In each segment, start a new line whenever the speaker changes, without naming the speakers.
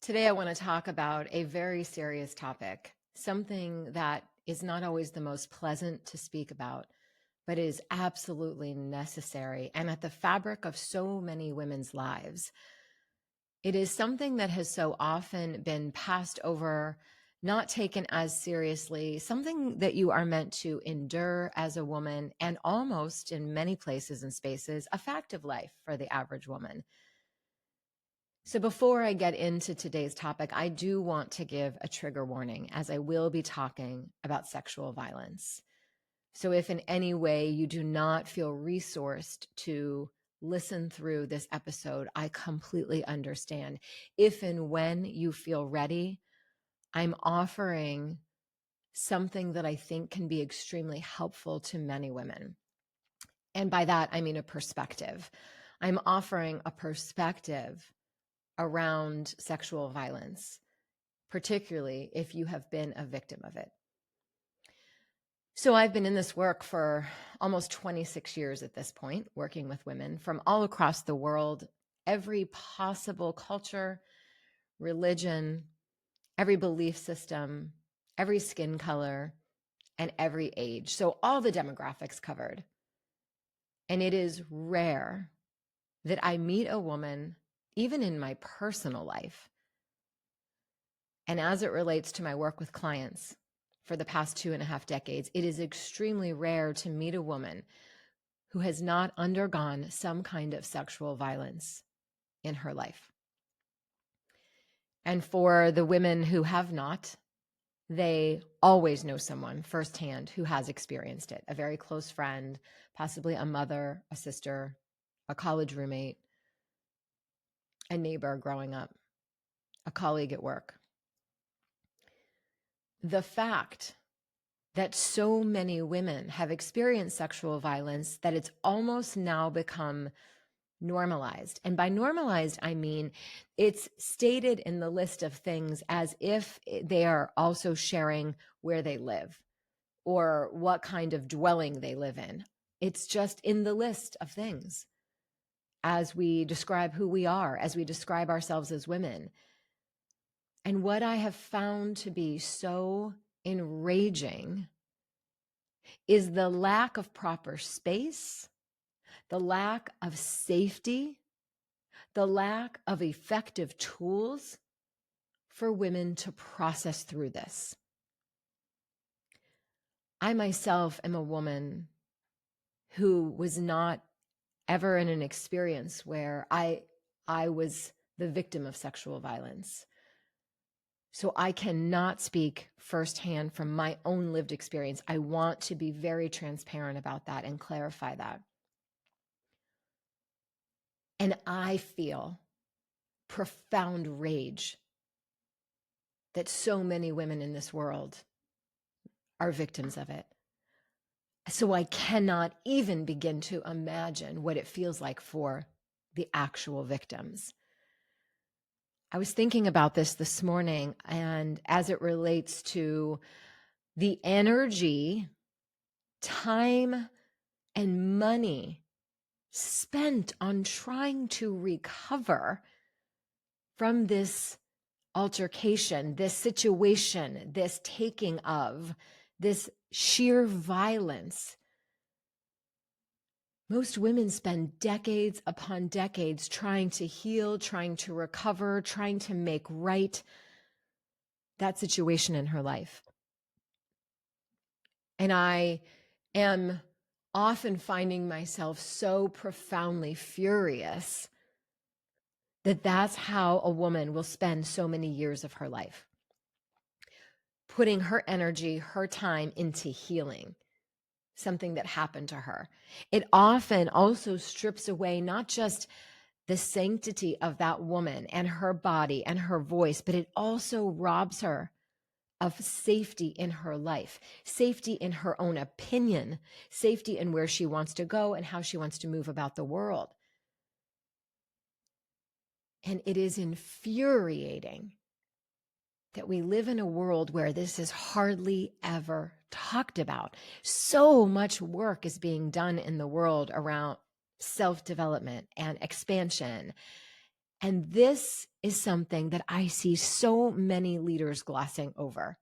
Today, I want to talk about a very serious topic, something that is not always the most pleasant to speak about, but is absolutely necessary and at the fabric of so many women's lives. It is something that has so often been passed over, not taken as seriously, something that you are meant to endure as a woman, and almost in many places and spaces, a fact of life for the average woman. So before I get into today's topic, I do want to give a trigger warning, as I will be talking about sexual violence. So if in any way you do not feel resourced to listen through this episode, I completely understand. If and when you feel ready, I'm offering something that I think can be extremely helpful to many women. And by that, I mean a perspective. I'm offering a perspective around sexual violence, particularly if you have been a victim of it. So I've been in this work for almost 26 years at this point, working with women from all across the world, every possible culture, religion, every belief system, every skin color, and every age. So all the demographics covered. And it is rare that I meet a woman, even in my personal life, and as it relates to my work with clients for the past 2.5 decades, it is extremely rare to meet a woman who has not undergone some kind of sexual violence in her life. And for the women who have not, they always know someone firsthand who has experienced it, a very close friend, possibly a mother, a sister, a college roommate, a neighbor growing up, a colleague at work. The fact that so many women have experienced sexual violence that it's almost now become normalized. And by normalized, I mean it's stated in the list of things as if they are also sharing where they live or what kind of dwelling they live in. It's just in the list of things as we describe who we are, as we describe ourselves as women. And what I have found to be so enraging is the lack of proper space, the lack of safety, the lack of effective tools for women to process through this. I myself am a woman who was not ever in an experience where I was the victim of sexual violence. So I cannot speak firsthand from my own lived experience. I want to be very transparent about that and clarify that. And I feel profound rage that so many women in this world are victims of it. So I cannot even begin to imagine what it feels like for the actual victims. I was thinking about this morning, and as it relates to the energy, time, and money spent on trying to recover from this altercation, this situation, this taking of, this sheer violence. Most women spend decades upon decades trying to heal, trying to recover, trying to make right that situation in her life. And I am often finding myself so profoundly furious that that's how a woman will spend so many years of her life, putting her energy, her time into healing something that happened to her. It often also strips away not just the sanctity of that woman and her body and her voice, but it also robs her of safety in her life, safety in her own opinion, safety in where she wants to go and how she wants to move about the world. And it is infuriating that we live in a world where this is hardly ever talked about. So much work is being done in the world around self-development and expansion And this is something that I see so many leaders glossing over.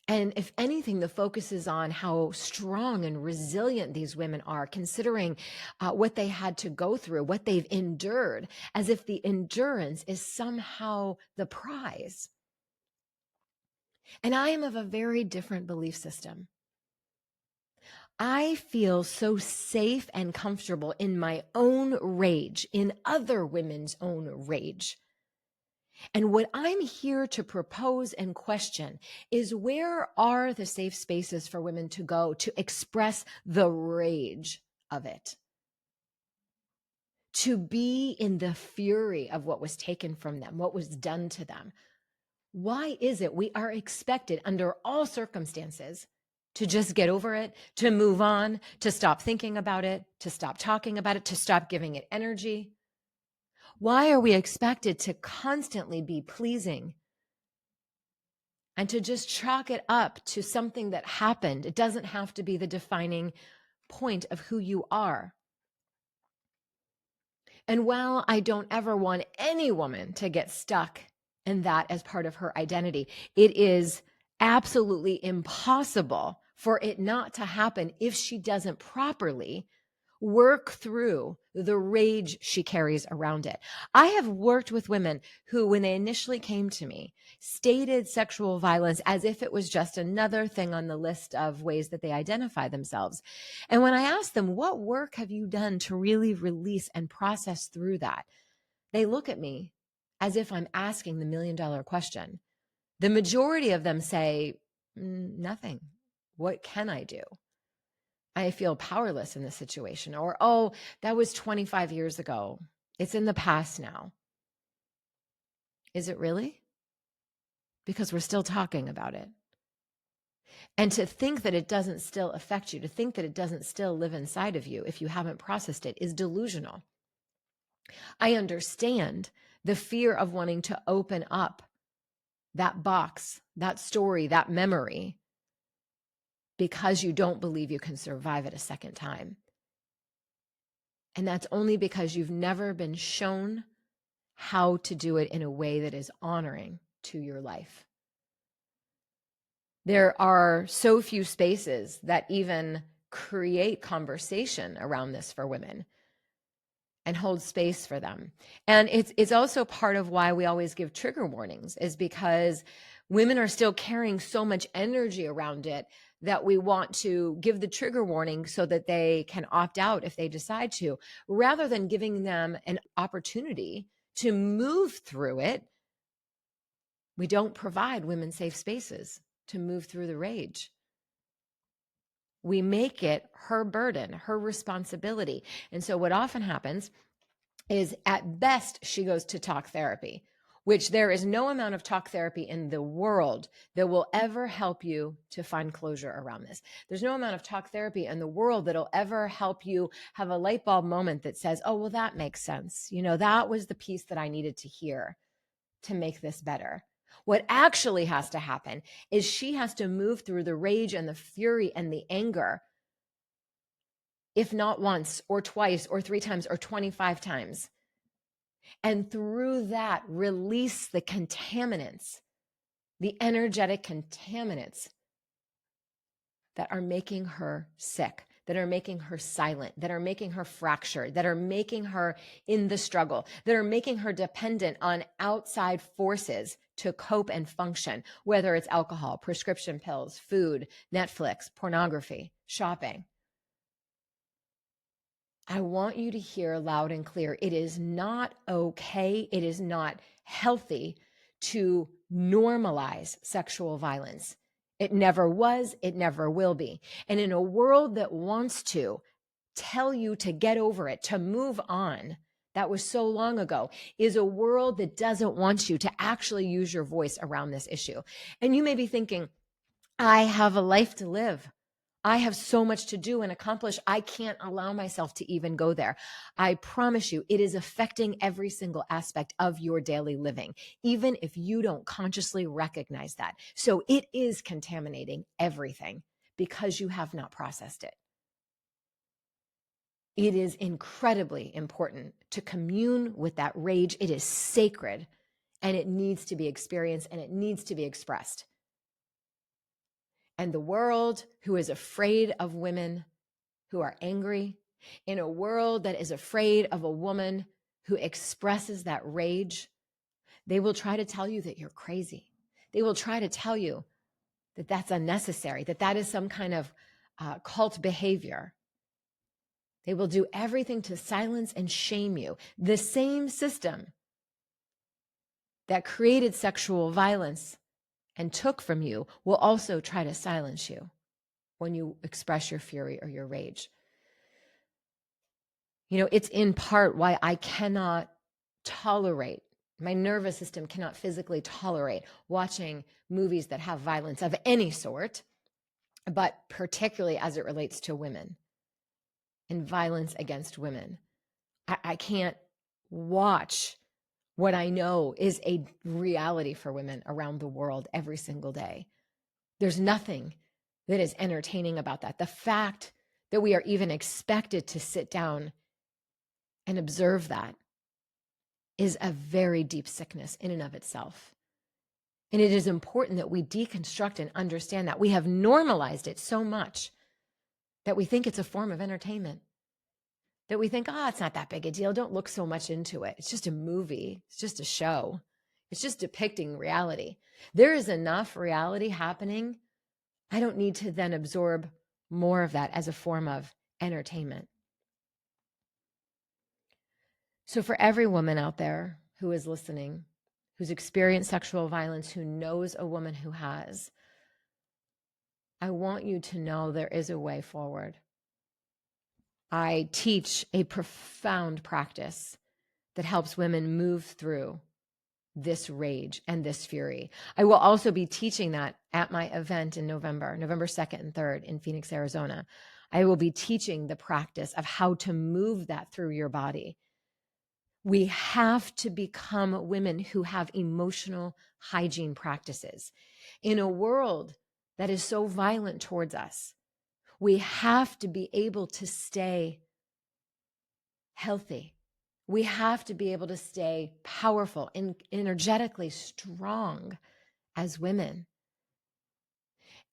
And if anything, the focus is on how strong and resilient these women are, considering what they had to go through, what they've endured, as if the endurance is somehow the prize. And I am of a very different belief system. I feel so safe and comfortable in my own rage, in other women's own rage. And what I'm here to propose and question is, where are the safe spaces for women to go to express the rage of it? To be in the fury of what was taken from them, what was done to them. Why is it we are expected under all circumstances to just get over it, to move on, to stop thinking about it, to stop talking about it, to stop giving it energy? Why are we expected to constantly be pleasing and to just chalk it up to something that happened? It doesn't have to be the defining point of who you are. And while I don't ever want any woman to get stuck in that as part of her identity, it is absolutely impossible for it not to happen if she doesn't properly work through the rage she carries around it. I have worked with women who, when they initially came to me, stated sexual violence as if it was just another thing on the list of ways that they identify themselves. And when I asked them, what work have you done to really release and process through that? They look at me as if I'm asking the $1,000,000 question. The majority of them say, nothing. What can I do? I feel powerless in this situation. Or, oh, that was 25 years ago. It's in the past now. Is it really? Because we're still talking about it. And to think that it doesn't still affect you, to think that it doesn't still live inside of you if you haven't processed it, is delusional. I understand the fear of wanting to open up that box, that story, that memory, because you don't believe you can survive it a second time. And that's only because you've never been shown how to do it in a way that is honoring to your life. There are so few spaces that even create conversation around this for women and hold space for them. And it's also part of why we always give trigger warnings, is because women are still carrying so much energy around it that we want to give the trigger warning so that they can opt out if they decide to, rather than giving them an opportunity to move through it. We don't provide women safe spaces to move through the rage. We make it her burden, her responsibility. And so what often happens is, at best, she goes to talk therapy, which there is no amount of talk therapy in the world that will ever help you to find closure around this. There's no amount of talk therapy in the world that'll ever help you have a light bulb moment that says, oh, well, that makes sense. You know, that was the piece that I needed to hear to make this better. What actually has to happen is she has to move through the rage and the fury and the anger, if not once or twice or 3 times or 25 times. And through that, release the contaminants, the energetic contaminants that are making her sick, that are making her silent, that are making her fractured, that are making her in the struggle, that are making her dependent on outside forces to cope and function, whether it's alcohol, prescription pills, food, Netflix, pornography, shopping. I want you to hear loud and clear. It is not okay. It is not healthy to normalize sexual violence. It never was. It never will be. And in a world that wants to tell you to get over it, to move on, that was so long ago, is a world that doesn't want you to actually use your voice around this issue. And you may be thinking, I have a life to live. I have so much to do and accomplish. I can't allow myself to even go there. I promise you, it is affecting every single aspect of your daily living, even if you don't consciously recognize that. So it is contaminating everything because you have not processed it. It is incredibly important to commune with that rage. It is sacred, and it needs to be experienced, and it needs to be expressed. And the world who is afraid of women who are angry, in a world that is afraid of a woman who expresses that rage, they will try to tell you that you're crazy. They will try to tell you that that's unnecessary, that that is some kind of cult behavior. They will do everything to silence and shame you. The same system that created sexual violence and took from you will also try to silence you when you express your fury or your rage. You know, it's in part why I cannot tolerate, my nervous system cannot physically tolerate watching movies that have violence of any sort, but particularly as it relates to women and violence against women. I can't watch what I know is a reality for women around the world every single day. There's nothing that is entertaining about that. The fact that we are even expected to sit down and observe that is a very deep sickness in and of itself. And it is important that we deconstruct and understand that. We have normalized it so much that we think it's a form of entertainment, that we think, it's not that big a deal. Don't look so much into it. It's just a movie. It's just a show. It's just depicting reality. There is enough reality happening. I don't need to then absorb more of that as a form of entertainment. So for every woman out there who is listening, who's experienced sexual violence, who knows a woman who has, I want you to know there is a way forward. I teach a profound practice that helps women move through this rage and this fury. I will also be teaching that at my event in November 2nd and 3rd in Phoenix, Arizona. I will be teaching the practice of how to move that through your body. We have to become women who have emotional hygiene practices. In a world that is so violent towards us, we have to be able to stay healthy. We have to be able to stay powerful and energetically strong as women.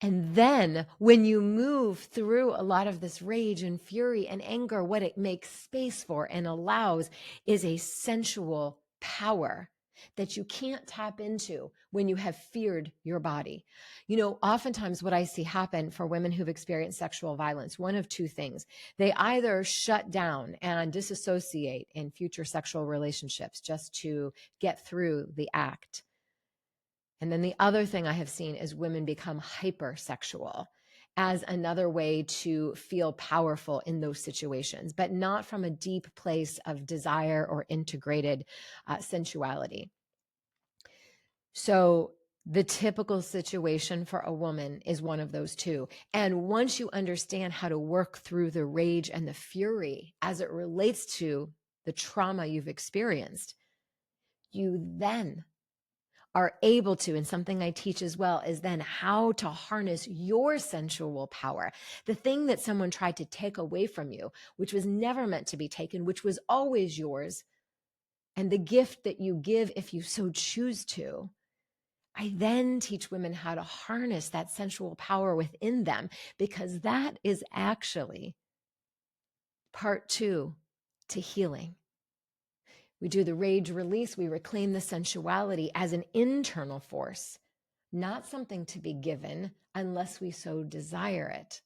And then when you move through a lot of this rage and fury and anger, what it makes space for and allows is a sensual power that you can't tap into when you have feared your body. You know, oftentimes what I see happen for women who've experienced sexual violence, one of two things. They either shut down and disassociate in future sexual relationships just to get through the act. And then the other thing I have seen is women become hypersexual as another way to feel powerful in those situations, but not from a deep place of desire or integrated sensuality. So the typical situation for a woman is one of those two. And once you understand how to work through the rage and the fury as it relates to the trauma you've experienced, you then are able to, and something I teach as well, is then how to harness your sensual power, the thing that someone tried to take away from you, which was never meant to be taken, which was always yours, and the gift that you give if you so choose to. I then teach women how to harness that sensual power within them, because that is actually part 2 to healing. We do the rage release. We reclaim the sensuality as an internal force, not something to be given unless we so desire it.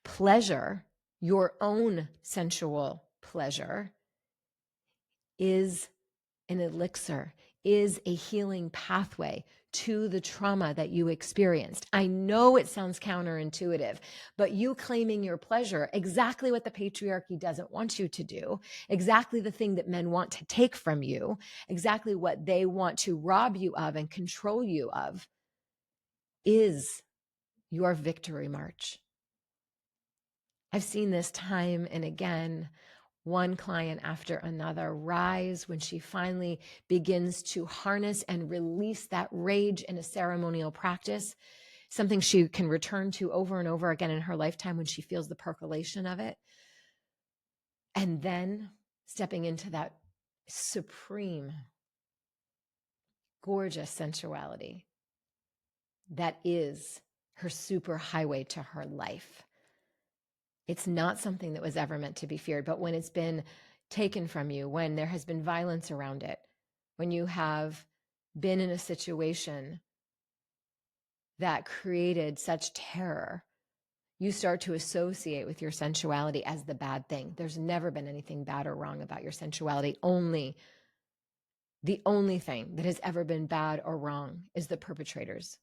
Pleasure, your own sensual pleasure, is an elixir, is a healing pathway to the trauma that you experienced. I know it sounds counterintuitive, but you claiming your pleasure, exactly what the patriarchy doesn't want you to do, exactly the thing that men want to take from you, exactly what they want to rob you of and control you of, is your victory march. I've seen this time and again, one client after another rise when she finally begins to harness and release that rage in a ceremonial practice, something she can return to over and over again in her lifetime when she feels the percolation of it. And then stepping into that supreme, gorgeous sensuality that is her super highway to her life. It's not something that was ever meant to be feared, but when it's been taken from you, when there has been violence around it, when you have been in a situation that created such terror, you start to associate with your sensuality as the bad thing. There's never been anything bad or wrong about your sensuality. The only thing that has ever been bad or wrong is the perpetrators.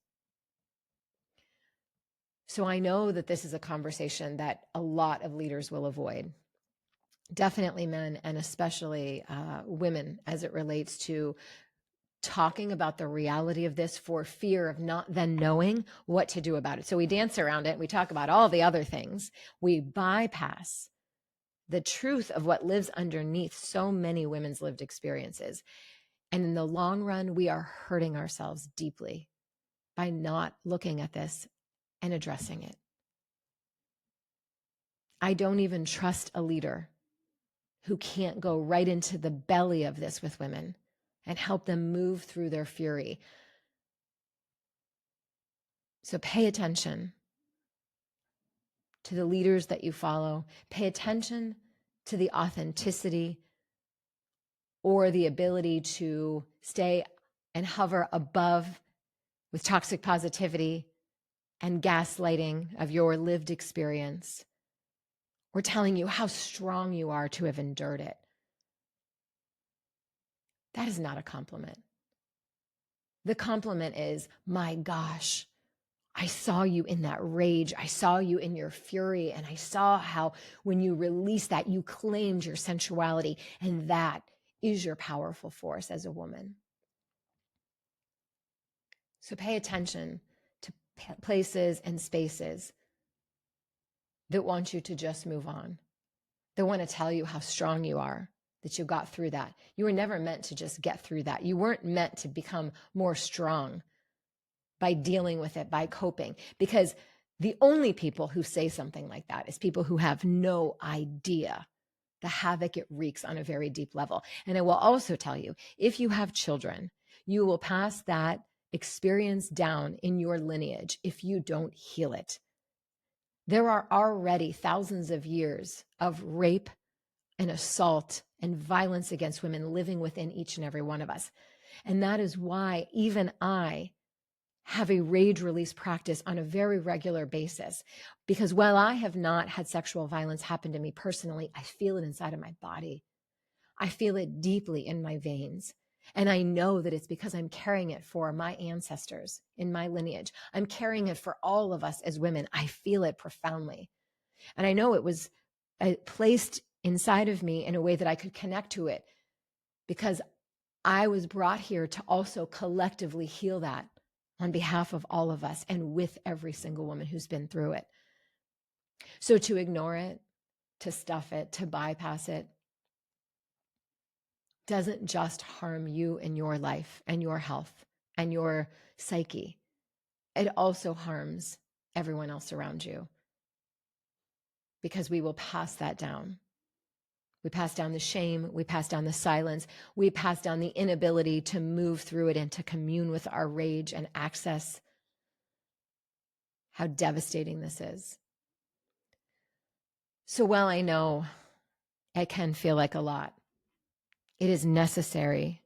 So I know that this is a conversation that a lot of leaders will avoid. Definitely men, and especially women, as it relates to talking about the reality of this for fear of not then knowing what to do about it. So we dance around it. We talk about all the other things. We bypass the truth of what lives underneath so many women's lived experiences. And in the long run, we are hurting ourselves deeply by not looking at this and addressing it. I don't even trust a leader who can't go right into the belly of this with women and help them move through their fury. So pay attention to the leaders that you follow. Pay attention to the authenticity or the ability to stay and hover above with toxic positivity and gaslighting of your lived experience, or telling you how strong you are to have endured it. That is not a compliment. The compliment is, my gosh, I saw you in that rage. I saw you in your fury. And I saw how when you released that, you claimed your sensuality. And that is your powerful force as a woman. So pay attention to places and spaces that want you to just move on. They want to tell you how strong you are, that you got through that. You were never meant to just get through that. You weren't meant to become more strong by dealing with it, by coping, because the only people who say something like that is people who have no idea the havoc it wreaks on a very deep level. And I will also tell you, if you have children, you will pass that experience down in your lineage if you don't heal it. There are already thousands of years of rape and assault and violence against women living within each and every one of us. And that is why even I have a rage release practice on a very regular basis. Because while I have not had sexual violence happen to me personally, I feel it inside of my body. I feel it deeply in my veins. And I know that it's because I'm carrying it for my ancestors in my lineage. I'm carrying it for all of us as women. I feel it profoundly. And I know it was placed inside of me in a way that I could connect to it because I was brought here to also collectively heal that on behalf of all of us and with every single woman who's been through it. So to ignore it, to stuff it, to bypass it, doesn't just harm you and your life and your health and your psyche. It also harms everyone else around you because we will pass that down. We pass down the shame. We pass down the silence. We pass down the inability to move through it and to commune with our rage and access how devastating this is. So while I know it can feel like a lot, it is necessary,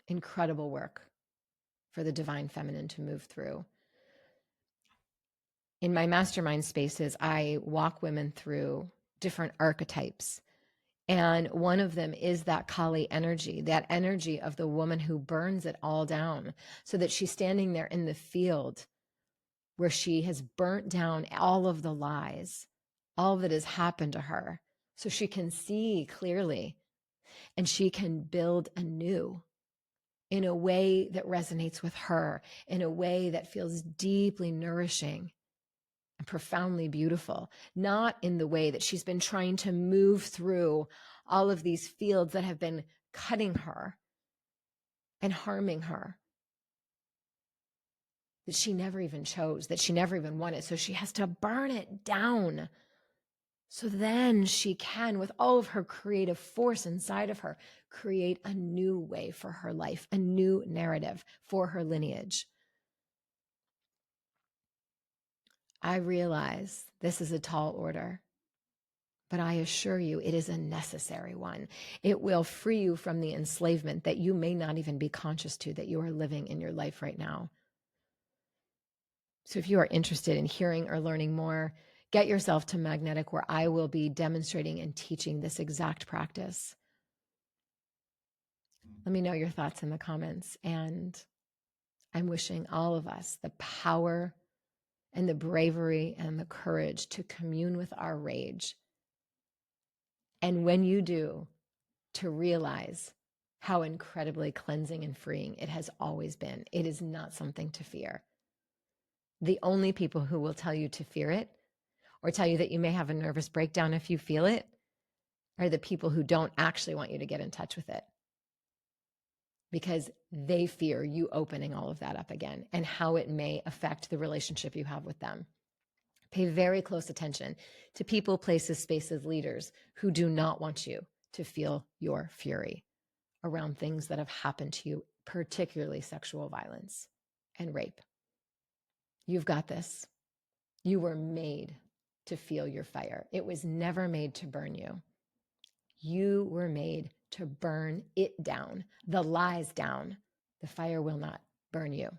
incredible work for the divine feminine to move through. In my mastermind spaces, I walk women through different archetypes. And one of them is that Kali energy, that energy of the woman who burns it all down so that she's standing there in the field where she has burnt down all of the lies, all that has happened to her, so she can see clearly and she can build anew in a way that resonates with her, in a way that feels deeply nourishing and profoundly beautiful, not in the way that she's been trying to move through all of these fields that have been cutting her and harming her. that she never even chose, that she never even wanted. So she has to burn it down. So then she can, with all of her creative force inside of her, create a new way for her life, a new narrative for her lineage. I realize this is a tall order, but I assure you it is a necessary one. It will free you from the enslavement that you may not even be conscious to that you are living in your life right now. So if you are interested in hearing or learning more, get yourself to Magnetic, where I will be demonstrating and teaching this exact practice. Let me know your thoughts in the comments. And I'm wishing all of us the power and the bravery and the courage to commune with our rage. And when you do, to realize how incredibly cleansing and freeing it has always been. It is not something to fear. The only people who will tell you to fear it or tell you that you may have a nervous breakdown if you feel it are the people who don't actually want you to get in touch with it, because they fear you opening all of that up again and how it may affect the relationship you have with them. Pay very close attention to people, places, spaces, leaders who do not want you to feel your fury around things that have happened to you, particularly sexual violence and rape. You've got this. You were made to feel your fire. It was never made to burn you. You were made to burn it down, the lies down. The fire will not burn you.